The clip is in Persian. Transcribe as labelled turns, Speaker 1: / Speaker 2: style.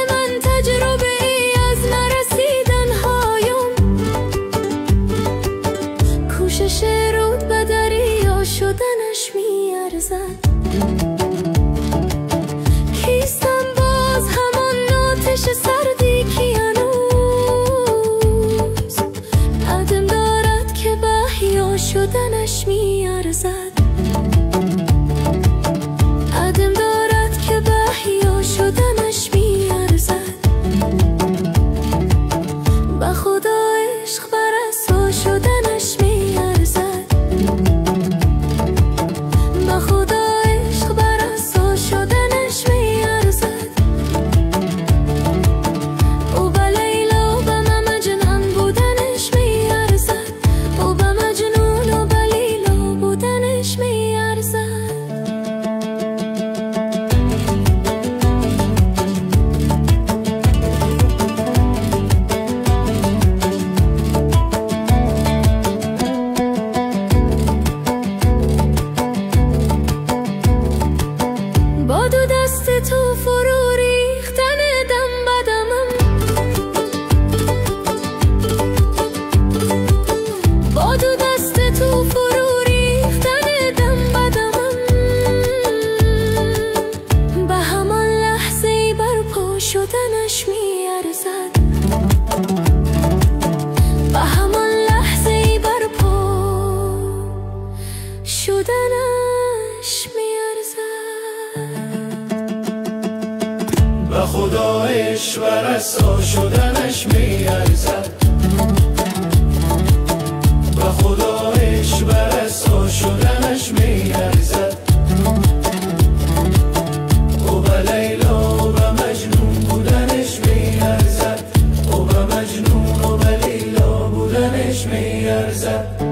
Speaker 1: من تجربه ای از نرسیدن هایم، کوشش رود به دریا شدنش میارزد. کیستم باز همان آتش سردی که هنوز عدم دارد که به احیا شدنش میارزد. عدم دارد که به احیا شدنش میارزد. به خدا عشق بر رسوا شدنش میارزد. به خدا عشق بر رسوا شدنش میارزد. او به لیلا و به مجنون بودنش میارزد. او به مجنون و به لیلا بودنش میارزد. با دو دست تو فرو ریختن دم بدمم، با دو دست تو فرو ریختن دم بدمم، به همان لحظه برپا شدنش میارزد. به همان لحظه برپا شدنش میارزد.
Speaker 2: به خدا عشق بر رسوا شدنش میارزد. به خدا عشق بر رسوا شدنش میارزد. او به لیلا و به مجنون بودنش میارزد. او به مجنون و به لیلا بودنش میارزد.